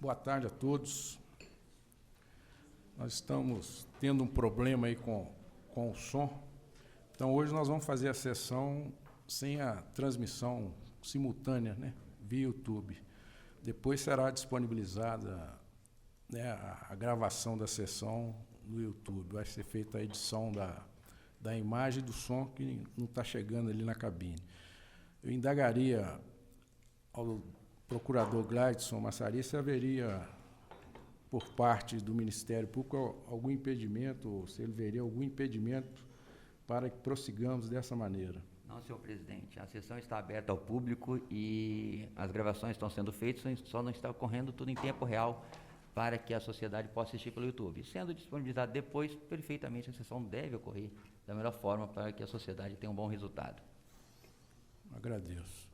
Boa tarde a todos. Nós estamos tendo um problema aí com o som. Então, hoje nós vamos fazer a sessão sem a transmissão simultânea, né, via YouTube. Depois será disponibilizada, né, a gravação da sessão no YouTube. Vai ser feita a edição da imagem e do som que não está chegando ali na cabine. Eu indagaria ao procurador Gladson Massari se haveria, por parte do Ministério Público, algum impedimento, ou se ele veria algum impedimento para que prossigamos dessa maneira. Não, senhor presidente, a sessão está aberta ao público e as gravações estão sendo feitas, só não está ocorrendo tudo em tempo real para que a sociedade possa assistir pelo YouTube. Sendo disponibilizado depois, perfeitamente a sessão deve ocorrer da melhor forma para que a sociedade tenha um bom resultado. Agradeço.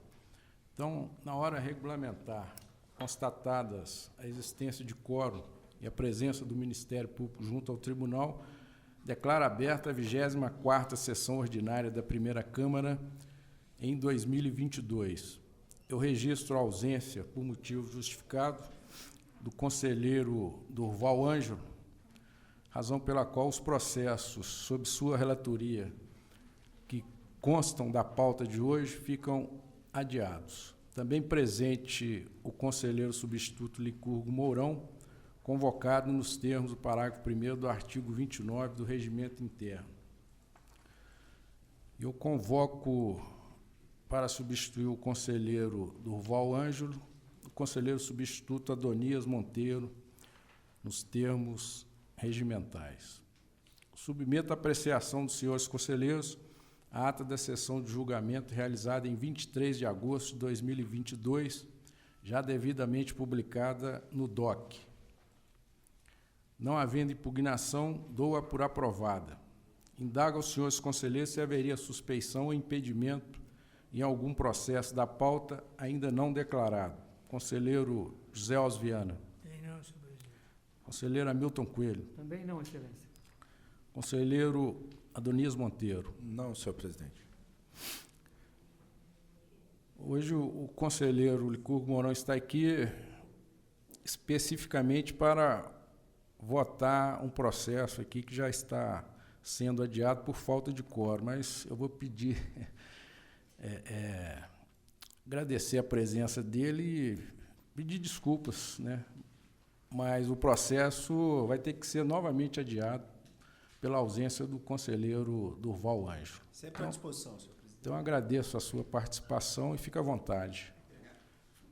Então, na hora regulamentar, constatadas a existência de quórum e a presença do Ministério Público junto ao Tribunal, declaro aberta a 24ª sessão ordinária da Primeira Câmara em 2022. Eu registro a ausência, por motivo justificado, do conselheiro Durval Ângelo, razão pela qual os processos sob sua relatoria que constam da pauta de hoje ficam adiados. Também presente o conselheiro substituto Licurgo Mourão, convocado nos termos do parágrafo 1º do artigo 29 do Regimento Interno. Eu convoco para substituir o conselheiro Durval Ângelo, o conselheiro substituto Adonias Monteiro, nos termos regimentais. Submeto à apreciação dos senhores conselheiros a ata da sessão de julgamento realizada em 23 de agosto de 2022, já devidamente publicada no DOC. Não havendo impugnação, dou-a por aprovada. Indago aos senhores conselheiros se haveria suspeição ou impedimento em algum processo da pauta ainda não declarado. Conselheiro José Alves Viana. Tem não, senhor presidente. Conselheiro Hamilton Coelho. Também não, excelência. Conselheiro Adonias Monteiro. Não, senhor presidente. Hoje o conselheiro Licurgo Mourão está aqui especificamente para votar um processo aqui que já está sendo adiado por falta de quórum, mas eu vou pedir, agradecer a presença dele e pedir desculpas, né? Mas o processo vai ter que ser novamente adiado pela ausência do conselheiro Durval Ângelo. Sempre à disposição, senhor presidente. Então, agradeço a sua participação e fique à vontade.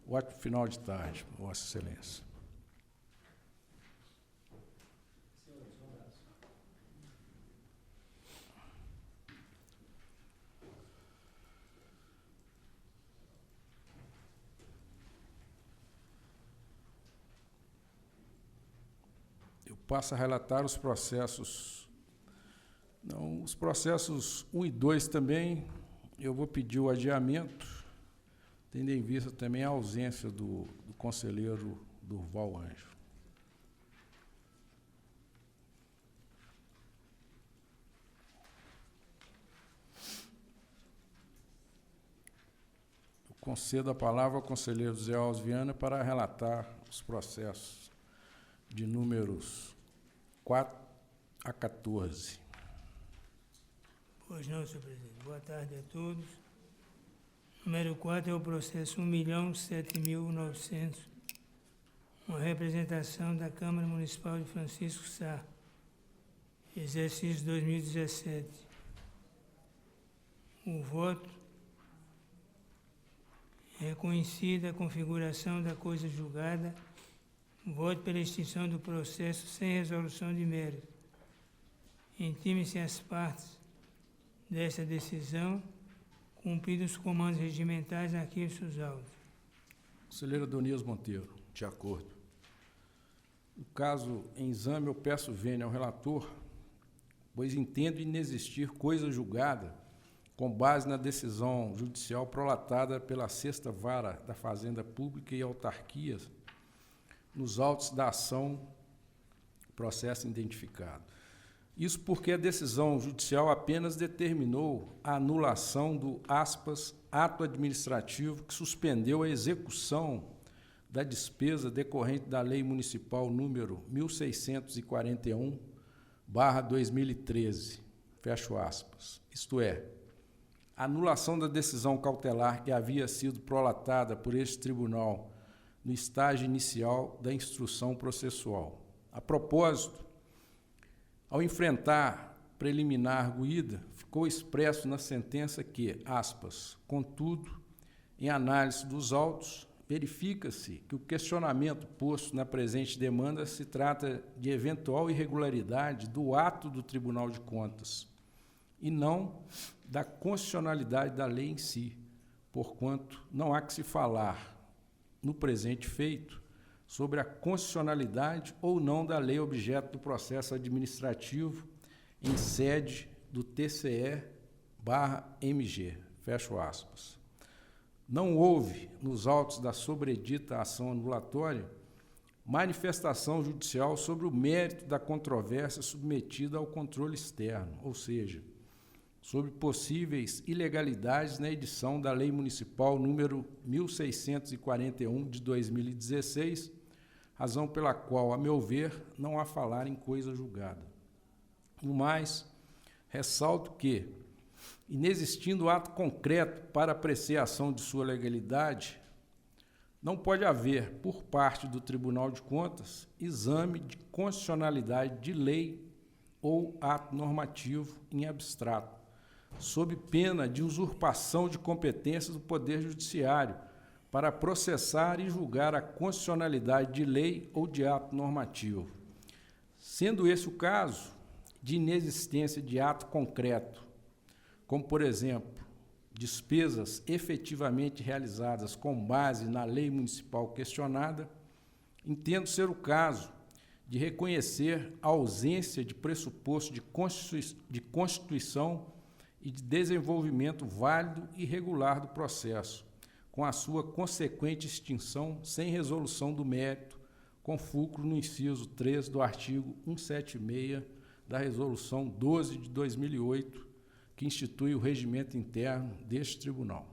Ótimo final de tarde, Vossa Excelência. Eu passo a relatar os processos. Não, os processos 1 e 2 também, eu vou pedir o adiamento, tendo em vista também a ausência do conselheiro Durval Ângelo. Eu concedo a palavra ao conselheiro José Alves Viana para relatar os processos de números 4 a 14. Pois não, senhor presidente. Boa tarde a todos. Número 4 é o processo 1.007.900, uma representação da Câmara Municipal de Francisco Sá, exercício 2017. O voto reconhecida a configuração da coisa julgada, voto pela extinção do processo sem resolução de mérito. Intimem-se as partes desta decisão, cumpridos os comandos regimentais aqui em seus autos. Conselheiro Adonias Monteiro. De acordo. No caso em exame, eu peço vênia ao relator, pois entendo inexistir coisa julgada com base na decisão judicial prolatada pela 6ª Vara da Fazenda Pública e Autarquias nos autos da ação, processo identificado. Isso porque a decisão judicial apenas determinou a anulação do, aspas, ato administrativo que suspendeu a execução da despesa decorrente da Lei Municipal número 1641/2013, fecho aspas, isto é, anulação da decisão cautelar que havia sido prolatada por este tribunal no estágio inicial da instrução processual. A propósito, ao enfrentar preliminar arguída, ficou expresso na sentença que, aspas, contudo, em análise dos autos, verifica-se que o questionamento posto na presente demanda se trata de eventual irregularidade do ato do Tribunal de Contas e não da constitucionalidade da lei em si, porquanto não há que se falar, no presente feito, sobre a constitucionalidade ou não da lei objeto do processo administrativo em sede do TCE/MG, fecho aspas. Não houve, nos autos da sobredita ação anulatória, manifestação judicial sobre o mérito da controvérsia submetida ao controle externo, ou seja, sobre possíveis ilegalidades na edição da Lei Municipal número 1641 de 2016, razão pela qual, a meu ver, não há falar em coisa julgada. No mais, ressalto que, inexistindo ato concreto para apreciação de sua legalidade, não pode haver, por parte do Tribunal de Contas, exame de constitucionalidade de lei ou ato normativo em abstrato, sob pena de usurpação de competências do Poder Judiciário para processar e julgar a constitucionalidade de lei ou de ato normativo. Sendo esse o caso, de inexistência de ato concreto, como, por exemplo, despesas efetivamente realizadas com base na lei municipal questionada, entendo ser o caso de reconhecer a ausência de pressuposto de constituição e de desenvolvimento válido e regular do processo, com a sua consequente extinção sem resolução do mérito, com fulcro no inciso 3 do artigo 176 da Resolução 12 de 2008, que institui o regimento interno deste tribunal.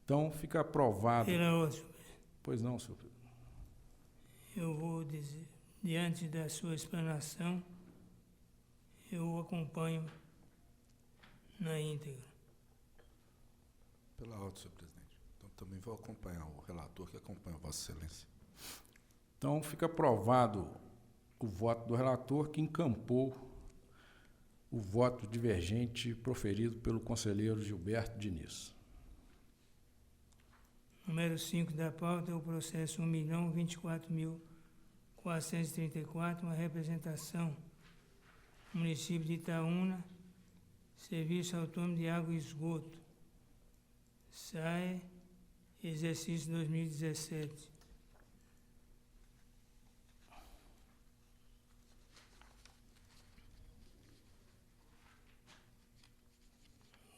Então, fica aprovado. Pela ordem. Pois não, senhor presidente. Eu vou dizer, diante da sua explanação, eu acompanho na íntegra. Pela ordem, senhor presidente. Então, também vou acompanhar o relator que acompanha Vossa Excelência. Então, fica aprovado o voto do relator, que encampou o voto divergente proferido pelo conselheiro Gilberto Diniz. Número 5 da pauta é o processo 1.024.434, uma representação no município de Itaúna, Serviço Autônomo de Água e Esgoto, SAE, exercício 2017.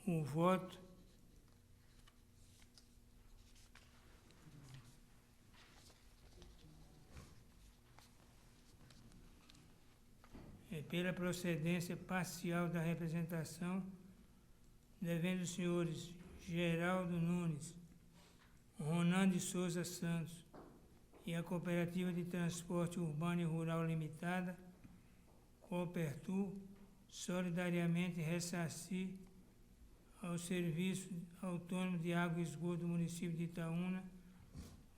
O voto é pela procedência parcial da representação, devendo os senhores Geraldo Nunes, Ronan de Souza Santos e a Cooperativa de Transporte Urbano e Rural Limitada, Coopertur, solidariamente ressarcir ao Serviço Autônomo de Água e Esgoto do município de Itaúna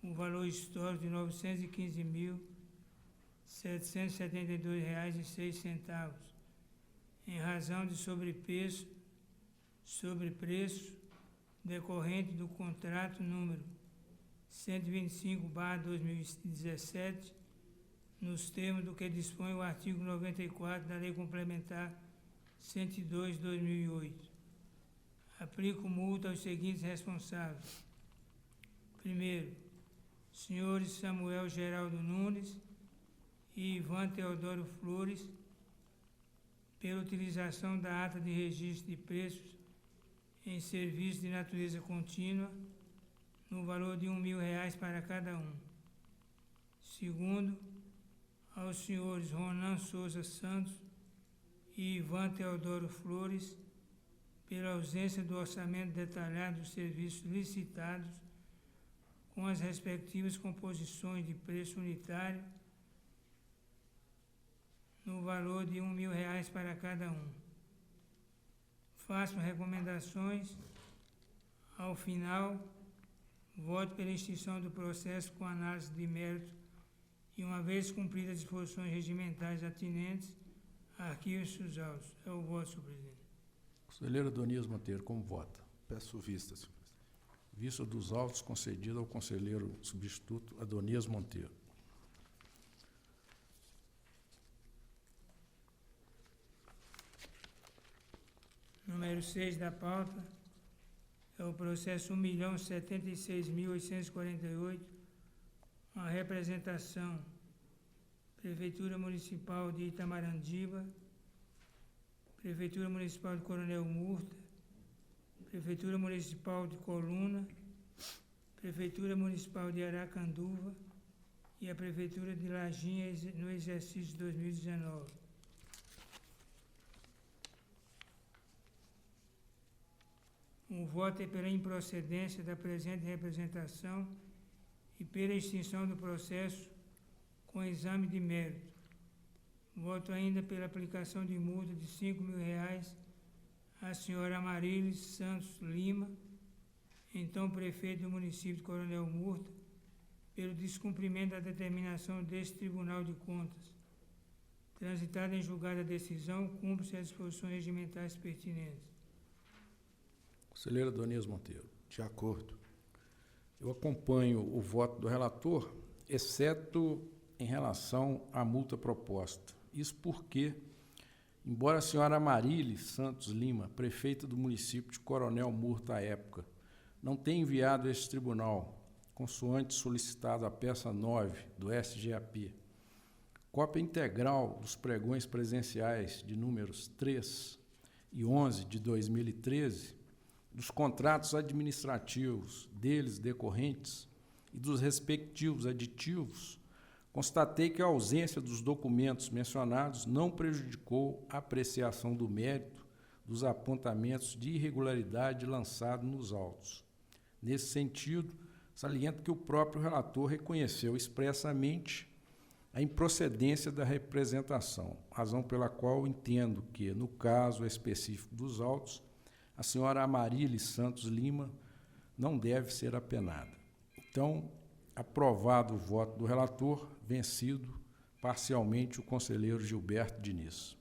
o valor histórico de R$ 915.772,06, em razão de sobrepreço decorrente do contrato número 125/2017, nos termos do que dispõe o artigo 94 da Lei Complementar 102/2008. Aplico multa aos seguintes responsáveis. Primeiro, senhores Samuel Geraldo Nunes e Ivan Teodoro Flores, pela utilização da ata de registro de preços em serviços de natureza contínua, no valor de R$1.000 para cada um. Segundo, aos senhores Ronan Souza Santos e Ivan Teodoro Flores, pela ausência do orçamento detalhado dos serviços licitados, com as respectivas composições de preço unitário no valor de R$ 1.000 para cada um. Faço recomendações. Ao final, voto pela extinção do processo com análise de mérito e, uma vez cumpridas as disposições regimentais atinentes, arquivo-se os autos. É o voto, senhor presidente. Conselheiro Adonias Monteiro, como vota? Peço vista, senhor presidente. Vista dos autos concedida ao conselheiro substituto Adonias Monteiro. Número 6 da pauta é o processo 1.076.848, uma representação Prefeitura Municipal de Itamarandiba, Prefeitura Municipal de Coronel Murta, Prefeitura Municipal de Coluna, Prefeitura Municipal de Aracanduva e a Prefeitura de Lajinha no exercício 2019. O voto é pela improcedência da presente representação e pela extinção do processo com exame de mérito. Voto ainda pela aplicação de multa de R$ 5.000 à senhora Amarilis Santos Lima, então prefeito do município de Coronel Murta, pelo descumprimento da determinação deste Tribunal de Contas. Transitada em julgada a decisão, cumpre-se as disposições regimentais pertinentes. Conselheiro Adonias Monteiro. De acordo. Eu acompanho o voto do relator, exceto em relação à multa proposta. Isso porque, embora a senhora Amarilis Santos Lima, prefeita do município de Coronel Murta à época, não tenha enviado a este tribunal, consoante solicitado a peça 9 do SGAP, cópia integral dos pregões presenciais de números 3 e 11 de 2013, dos contratos administrativos deles decorrentes e dos respectivos aditivos, constatei que a ausência dos documentos mencionados não prejudicou a apreciação do mérito dos apontamentos de irregularidade lançados nos autos. Nesse sentido, saliento que o próprio relator reconheceu expressamente a improcedência da representação, razão pela qual entendo que, no caso específico dos autos, a senhora Amarilis Santos Lima não deve ser apenada. Então, aprovado o voto do relator, vencido parcialmente o conselheiro Gilberto Diniz.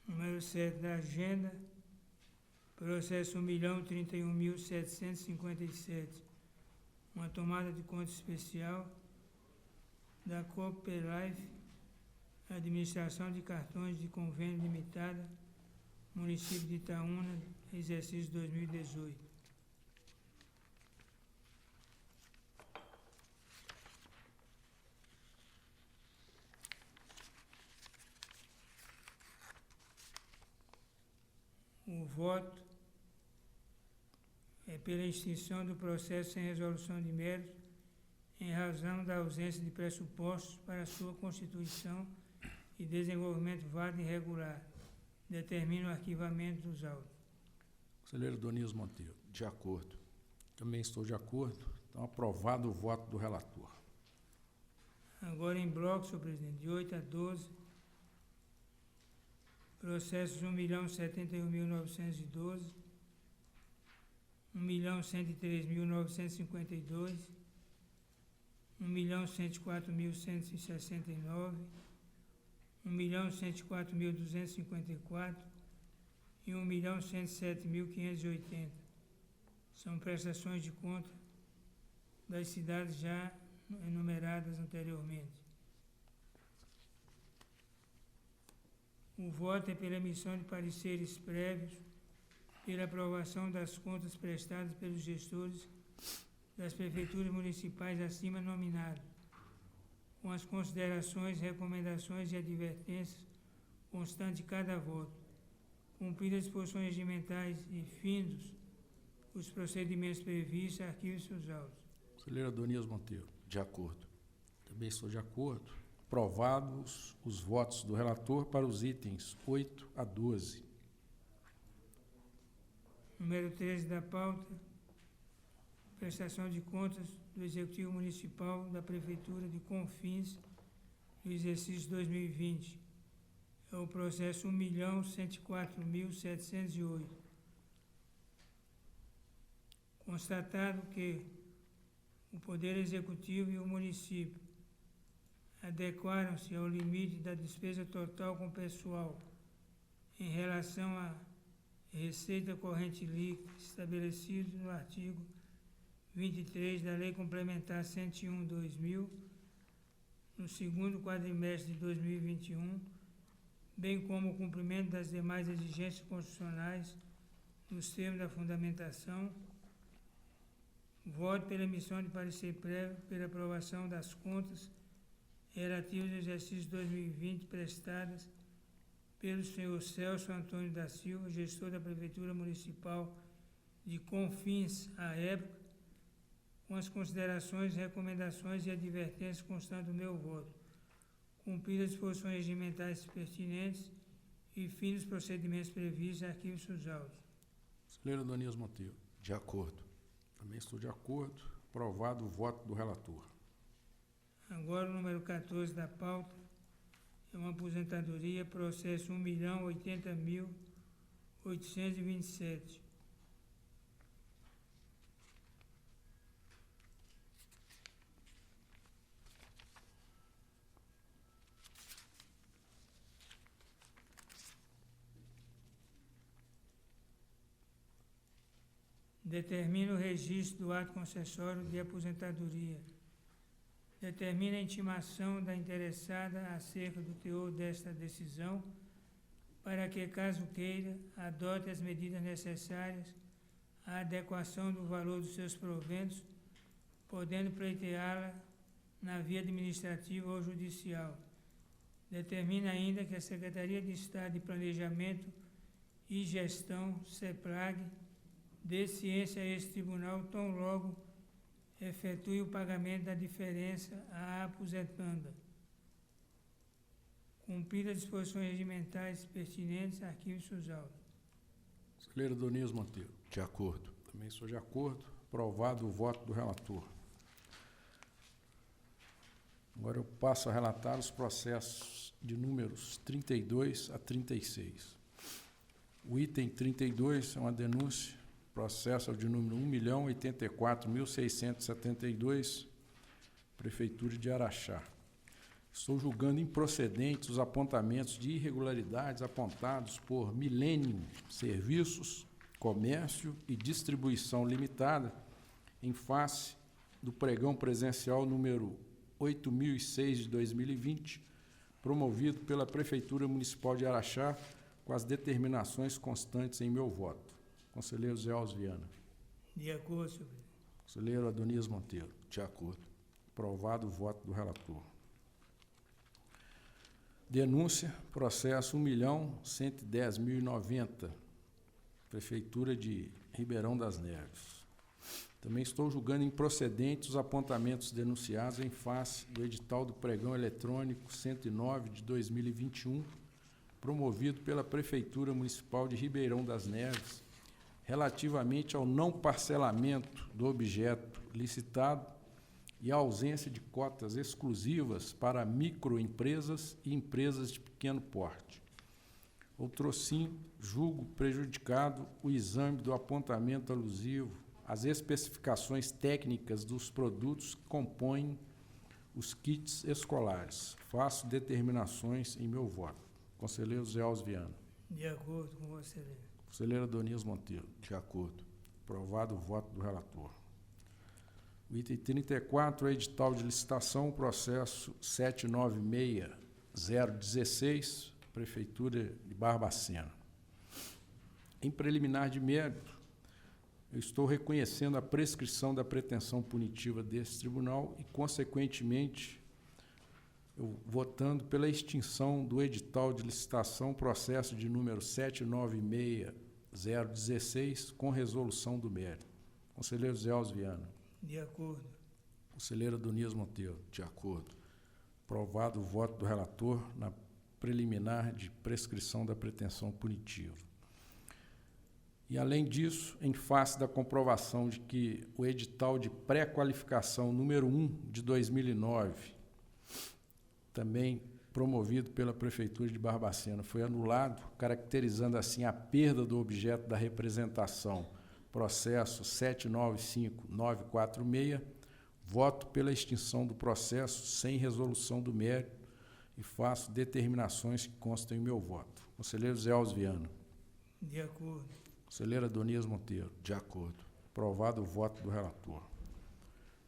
Número 7 da agenda, processo 1.031.757, uma tomada de conta especial da Cooperlife, Administração de Cartões de Convênio Limitada, município de Itaúna, exercício 2018. O voto é pela extinção do processo sem resolução de mérito em razão da ausência de pressupostos para a sua constituição e desenvolvimento válido e regular. Determina o arquivamento dos autos. Conselheiro Adonias Monteiro. De acordo. Também estou de acordo. Então, aprovado o voto do relator. Agora em bloco, senhor presidente, de 8 a 12, processos 1.071.912, 1.103.952, 1.104.169, 1.104.254 e 1.107.580. São prestações de conta das cidades já enumeradas anteriormente. O voto é pela emissão de pareceres prévios, pela aprovação das contas prestadas pelos gestores das prefeituras municipais acima nominadas, com as considerações, recomendações e advertências constantes de cada voto, cumpridas as disposições regimentais e findos os procedimentos previstos, arquivo seus autos. Conselheiro Adonias Monteiro. De acordo. Também estou de acordo. Aprovados os votos do relator para os itens 8 a 12. Número 13 da pauta prestação de contas do Executivo Municipal da Prefeitura de Confins no exercício 2020. É o processo 1.104.708. Constatado que o Poder Executivo e o município adequaram-se ao limite da despesa total com pessoal em relação à receita corrente líquida estabelecido no artigo 23 da Lei Complementar 101/2000, no segundo quadrimestre de 2021, bem como o cumprimento das demais exigências constitucionais nos termos da fundamentação, voto pela emissão de parecer prévio pela aprovação das contas relativas ao exercício 2020 prestadas pelo senhor Celso Antônio da Silva, gestor da Prefeitura Municipal de Confins à época, com as considerações, recomendações e advertências constantes do meu voto, cumpridas as disposições regimentais pertinentes e fim dos procedimentos previstos em arquivo sus autos. Conselheiro Adonias Monteiro. De acordo. Também estou de acordo. Aprovado o voto do relator. Agora o número 14 da pauta é uma aposentadoria, processo 1.080.827. Determina o registro do ato concessório de aposentadoria. Determina a intimação da interessada acerca do teor desta decisão, para que, caso queira, adote as medidas necessárias à adequação do valor dos seus proventos, podendo pleiteá-la na via administrativa ou judicial. Determina ainda que a Secretaria de Estado de Planejamento e Gestão, CEPLAG, dê ciência a este tribunal tão logo efetue o pagamento da diferença à aposentanda. Cumpridas as disposições regimentais pertinentes, arquivo sus autos. Conselheiro Adonias Monteiro. De acordo. Também estou de acordo. Aprovado o voto do relator. Agora eu passo a relatar os processos de números 32 a 36. O item 32 é uma denúncia, processo de número 1.084.672, Prefeitura de Araxá. Estou julgando improcedentes os apontamentos de irregularidades apontados por Millennium Serviços, Comércio e Distribuição Limitada, em face do pregão presencial número 8006 de 2020, promovido pela Prefeitura Municipal de Araxá, com as determinações constantes em meu voto. Conselheiro Zé Alves Viana. De acordo, senhor presidente. Conselheiro Adonias Monteiro. De acordo. Aprovado o voto do relator. Denúncia, processo 1.110.090, Prefeitura de Ribeirão das Neves. Também estou julgando improcedentes os apontamentos denunciados em face do edital do pregão eletrônico 109 de 2021, promovido pela Prefeitura Municipal de Ribeirão das Neves, relativamente ao não parcelamento do objeto licitado e a ausência de cotas exclusivas para microempresas e empresas de pequeno porte. Outrossim, julgo prejudicado o exame do apontamento alusivo às especificações técnicas dos produtos que compõem os kits escolares. Faço determinações em meu voto. Conselheiro Zé Alves Viana. De acordo com Vossa Excelência. Conselheiro Adonias Monteiro. De acordo. Aprovado o voto do relator. O item 34 é edital de licitação, processo 796016, Prefeitura de Barbacena. Em preliminar de mérito, eu estou reconhecendo a prescrição da pretensão punitiva desse tribunal e, consequentemente, eu votando pela extinção do edital de licitação, processo de número 796016, com resolução do mérito. Conselheiro Zé Alves Viana. De acordo. Conselheiro Adonias Monteiro. De acordo. Aprovado o voto do relator na preliminar de prescrição da pretensão punitiva. E, além disso, em face da comprovação de que o edital de pré-qualificação número 1 de 2009, também promovido pela Prefeitura de Barbacena, foi anulado, caracterizando assim a perda do objeto da representação, processo 795946, voto pela extinção do processo sem resolução do mérito e faço determinações que constam em meu voto. Conselheiro Zé Alves Viana. De acordo. Conselheira Adonias Monteiro. De acordo. Aprovado o voto do relator.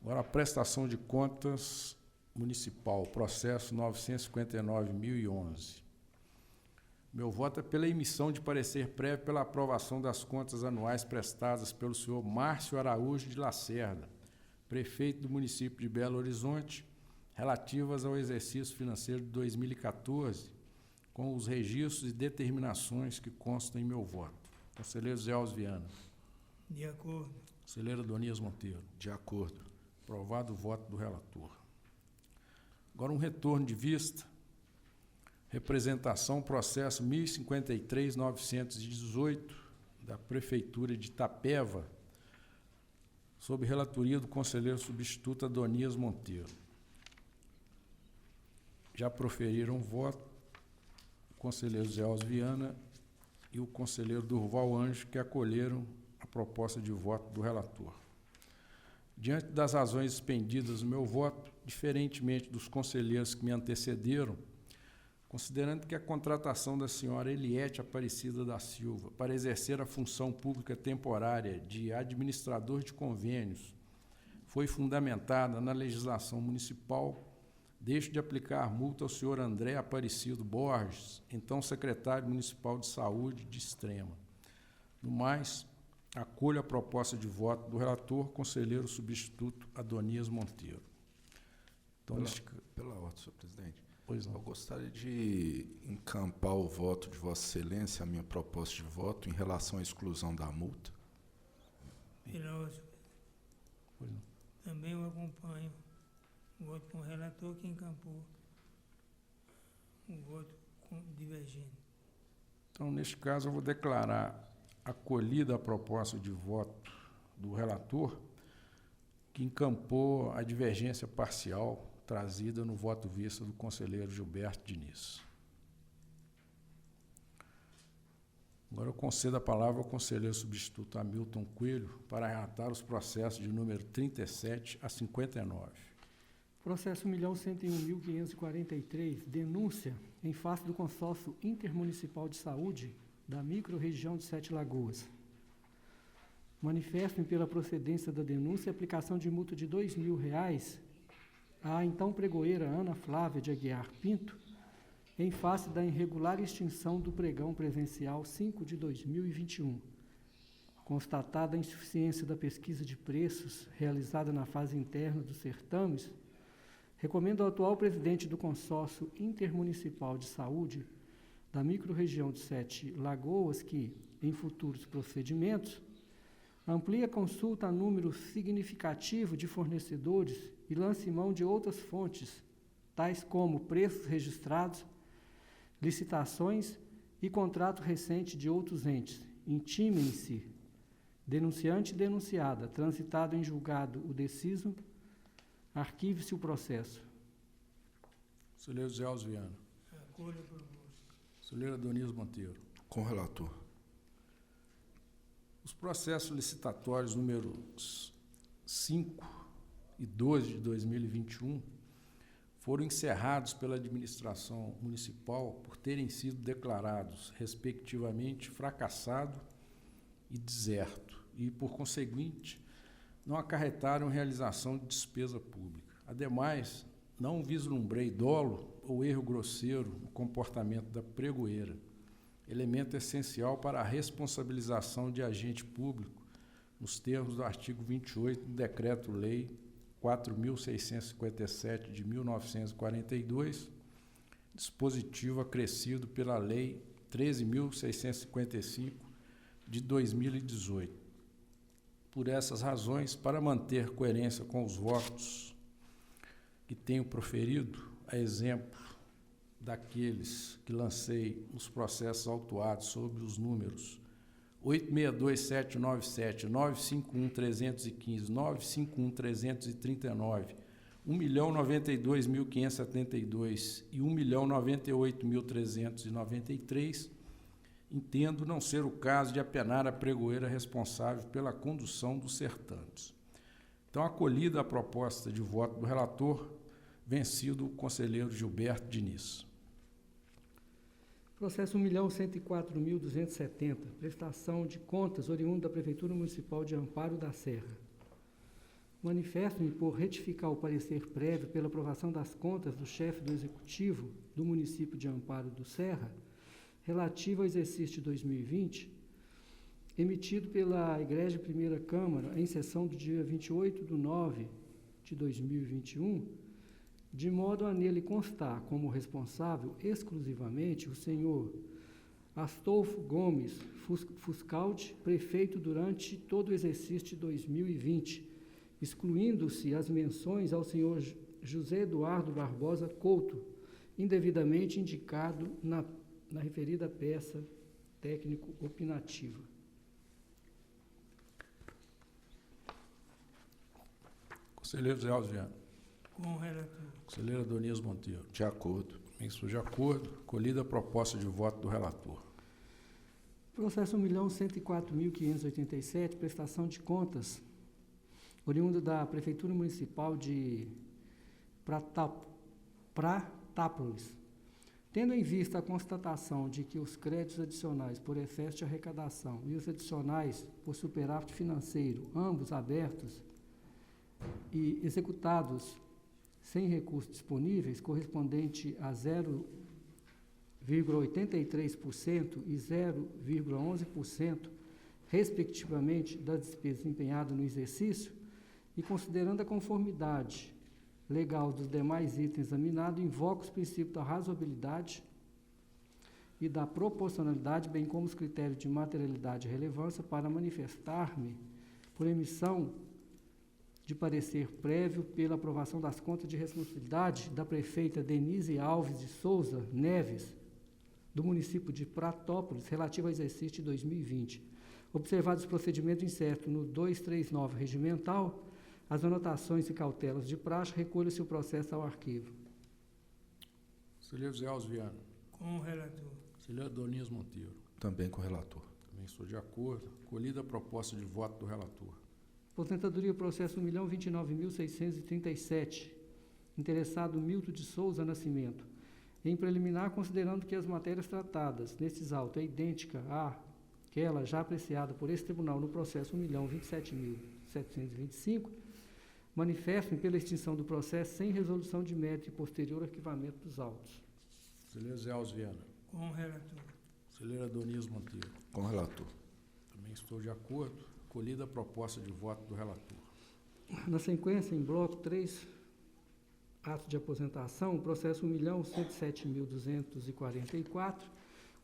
Agora, a prestação de contas municipal, processo 959.011. Meu voto é pela emissão de parecer prévio pela aprovação das contas anuais prestadas pelo senhor Márcio Araújo de Lacerda, prefeito do município de Belo Horizonte, relativas ao exercício financeiro de 2014, com os registros e determinações que constam em meu voto. Conselheiro Zé Alves Viana. De acordo. Conselheira Adonias Monteiro. De acordo. Aprovado o voto do relator. Agora, um retorno de vista. Representação, processo 1053.918, da Prefeitura de Itapeva, sob relatoria do conselheiro substituto Adonias Monteiro. Já proferiram voto o conselheiro Zé Alves Viana e o conselheiro Durval Anjo, que acolheram a proposta de voto do relator. Diante das razões expendidas no meu voto, diferentemente dos conselheiros que me antecederam, considerando que a contratação da senhora Eliete Aparecida da Silva para exercer a função pública temporária de administrador de convênios foi fundamentada na legislação municipal, deixo de aplicar multa ao senhor André Aparecido Borges, então secretário municipal de saúde de Extrema. No mais, acolho a proposta de voto do relator, conselheiro substituto Adonias Monteiro. Então, Pela ordem, senhor presidente. Pois não. Eu gostaria de encampar o voto de Vossa Excelência, a minha proposta de voto, em relação à exclusão da multa. Pela ordem. Pois não. Também eu acompanho o voto com o relator que encampou o voto divergente. Então, neste caso, eu vou declarar acolhida a proposta de voto do relator, que encampou a divergência parcial trazida no voto vista do conselheiro Gilberto Diniz. Agora eu concedo a palavra ao conselheiro substituto Hamilton Coelho para relatar os processos de número 37 a 59. Processo 1.101.543, denúncia em face do consórcio intermunicipal de saúde da microrregião de Sete Lagoas. Manifestem pela procedência da denúncia a aplicação de multa de R$ 2.000 à então pregoeira Ana Flávia de Aguiar Pinto, em face da irregular extinção do pregão presencial 5 de 2021. Constatada a insuficiência da pesquisa de preços realizada na fase interna dos certames, recomendo ao atual presidente do Consórcio Intermunicipal de Saúde da microrregião de Sete Lagoas que, em futuros procedimentos, amplie a consulta a número significativo de fornecedores e lance mão de outras fontes, tais como preços registrados, licitações e contrato recente de outros entes. Intimem-se, denunciante e denunciada, transitado em julgado o deciso, arquive-se o processo. Conselheiro Zé Alves Viana. Acolho a proposta. Conselheiro Adonias Monteiro. Com o relator. Os processos licitatórios números 5 e 12 de 2021 foram encerrados pela administração municipal por terem sido declarados, respectivamente, fracassado e deserto, e, por conseguinte, não acarretaram realização de despesa pública. Ademais, não vislumbrei dolo ou erro grosseiro no comportamento da pregoeira, elemento essencial para a responsabilização de agente público, nos termos do artigo 28 do Decreto-Lei 4.657 de 1942, dispositivo acrescido pela Lei 13.655 de 2018. Por essas razões, para manter coerência com os votos que tenho proferido, a exemplo daqueles que lancei nos processos autuados sobre os números 862.797, 951.315, 951.339, 1.092.572 e 1.098.393, entendo não ser o caso de apenar a pregoeira responsável pela condução dos certames. Então, acolhida a proposta de voto do relator, vencido o conselheiro Gilberto Diniz. Processo 1.104.270, prestação de contas oriundo da Prefeitura Municipal de Amparo da Serra. Manifesto-me por retificar o parecer prévio pela aprovação das contas do chefe do Executivo do município de Amparo do Serra, relativo ao exercício de 2020, emitido pela Igreja Primeira Câmara em sessão do dia 28/9/2021, de modo a nele constar como responsável exclusivamente o senhor Astolfo Gomes Fuscaldi, prefeito durante todo o exercício de 2020, excluindo-se as menções ao senhor José Eduardo Barbosa Couto, indevidamente indicado na referida peça técnico-opinativa. Conselheiro Zé Alves Viana. Com o relator. Conselheira Doniz Monteiro. De acordo. Também estou de acordo. Acolhida a proposta de voto do relator. Processo 1.104.587, prestação de contas, oriundo da Prefeitura Municipal de Pratápolis. Tendo em vista a constatação de que os créditos adicionais por excesso de arrecadação e os adicionais por superávit financeiro, ambos abertos e executados sem recursos disponíveis, correspondente a 0,83% e 0,11%, respectivamente, das despesas empenhadas no exercício, e considerando a conformidade legal dos demais itens examinados, invoco os princípios da razoabilidade e da proporcionalidade, bem como os critérios de materialidade e relevância, para manifestar-me por emissão de parecer prévio pela aprovação das contas de responsabilidade da prefeita Denise Alves de Souza Neves, do município de Pratópolis, relativo ao exercício de 2020. Observados os procedimentos incertos no 239 regimental, as anotações e cautelas de praxe, recolha-se o processo ao arquivo. Conselheiro Zé Alves Viana. Com o relator. Conselheira Doniz Monteiro. Também com o relator. Também estou de acordo. Acolhida a proposta de voto do relator. Aposentadoria, processo 1.029.637, interessado Milton de Souza Nascimento. Em preliminar, considerando que as matérias tratadas nestes autos é idêntica àquela já apreciada por esse tribunal no processo 1.027.725, manifesto-me pela extinção do processo sem resolução de mérito e posterior arquivamento dos autos. Conselheiro Zé Alves Viana. Com o relator. Conselheira Doniz Monteiro. Com o relator. Também estou de acordo. Acolhida a proposta de voto do relator. Na sequência, em bloco 3, atos de aposentação, o processo 1.107.244,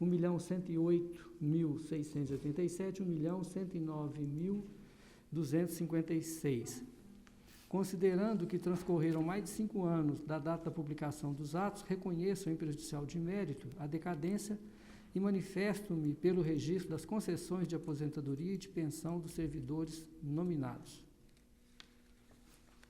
1.108.687, 1.109.256. Considerando que transcorreram mais de 5 anos da data da publicação dos atos, reconheço em prejudicial de mérito a decadência e manifesto-me pelo registro das concessões de aposentadoria e de pensão dos servidores nominados.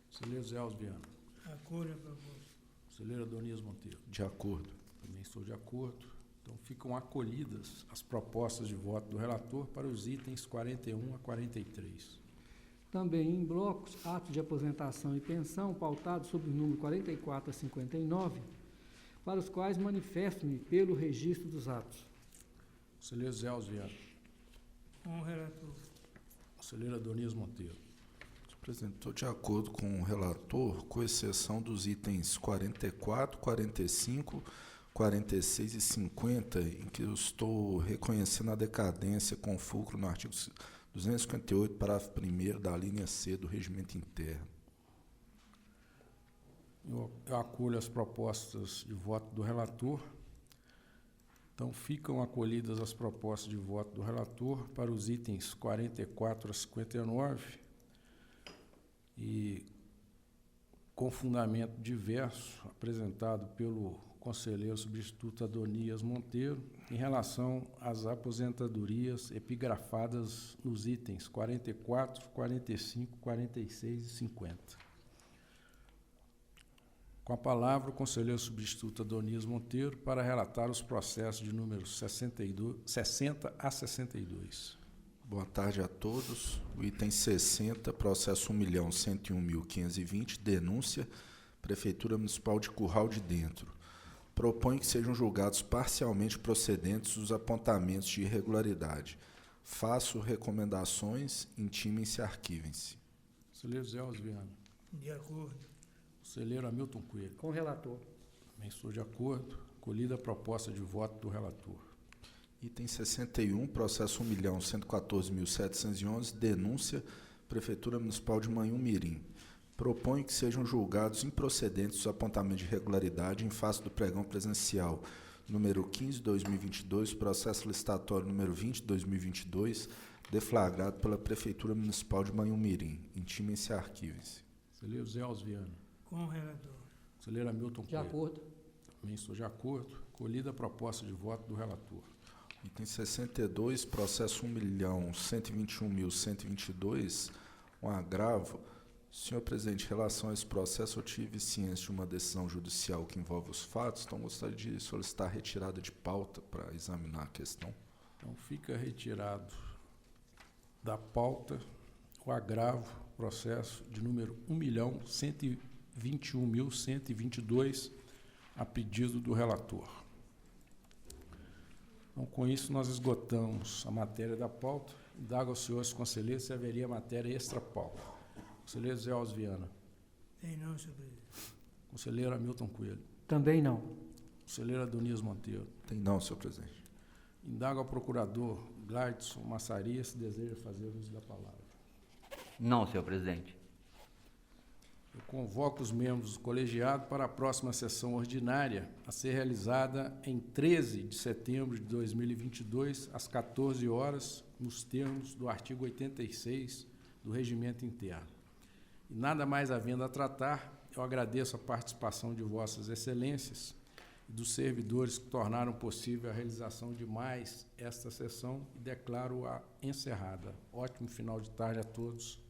Conselheiro Zé Alves Viana. Acolho a proposta. Conselheira Doniz Monteiro. De acordo. Também estou de acordo. Então, ficam acolhidas as propostas de voto do relator para os itens 41 a 43. Também em blocos, atos de aposentação e pensão pautados sob o número 44 a 59, para os quais manifesto-me pelo registro dos atos. Conselheiro Zé Alves Viana. Com o relator. Conselheira Doniz Monteiro. Senhor presidente, estou de acordo com o relator, com exceção dos itens 44, 45, 46 e 50, em que eu estou reconhecendo a decadência com fulcro no artigo 258, parágrafo 1º da linha C do regimento interno. Eu acolho as propostas de voto do relator. Então, ficam acolhidas as propostas de voto do relator para os itens 44 a 59 e com fundamento diverso, apresentado pelo conselheiro substituto Adonias Monteiro, em relação às aposentadorias epigrafadas nos itens 44, 45, 46 e 50. Com a palavra, o conselheiro substituto Adonias Monteiro para relatar os processos de números 60 a 62. Boa tarde a todos. O item 60, processo 1.101.520, denúncia, Prefeitura Municipal de Curral de Dentro. Propõe que sejam julgados parcialmente procedentes os apontamentos de irregularidade. Faço recomendações, intimem-se e arquivem-se. Conselheiro Zé Osviano. De acordo. Conselheiro Hamilton Coelho. Com o relator. Também estou de acordo. Acolhida a proposta de voto do relator. Item 61, processo 1.114.711, denúncia, Prefeitura Municipal de Manhumirim. Propõe que sejam julgados improcedentes os apontamentos de irregularidade em face do pregão presencial número 15/2022, processo licitatório número 20/2022, deflagrado pela Prefeitura Municipal de Manhumirim. Intimem-se e arquivem-se. Conselheiro Zé Osviano. Com o relator. Conselheiro Hamilton De Coelho. acordo. Também estou de acordo. Acolhida a proposta de voto do relator. Item 62, processo 1.121.122, um agravo. Senhor presidente, em relação a esse processo, eu tive ciência de uma decisão judicial que envolve os fatos, então gostaria de solicitar a retirada de pauta para examinar a questão. Então, fica retirado da pauta o agravo, processo de número 1.121.122, a pedido do relator. Então, com isso, nós esgotamos a matéria da pauta. Indago aos senhores conselheiros se haveria matéria extra-pauta. Conselheiro Zé Osviana. Tem não, senhor presidente. Conselheiro Hamilton Coelho. Também não. Conselheiro Adonias Monteiro. Tem não, senhor presidente. Indago ao procurador Gladson Massaria se deseja fazer uso da palavra. Não, senhor presidente. Eu convoco os membros do colegiado para a próxima sessão ordinária, a ser realizada em 13 de setembro de 2022, às 14 horas, nos termos do artigo 86 do Regimento Interno. E nada mais havendo a tratar, eu agradeço a participação de vossas excelências e dos servidores que tornaram possível a realização de mais esta sessão e declaro-a encerrada. Ótimo final de tarde a todos.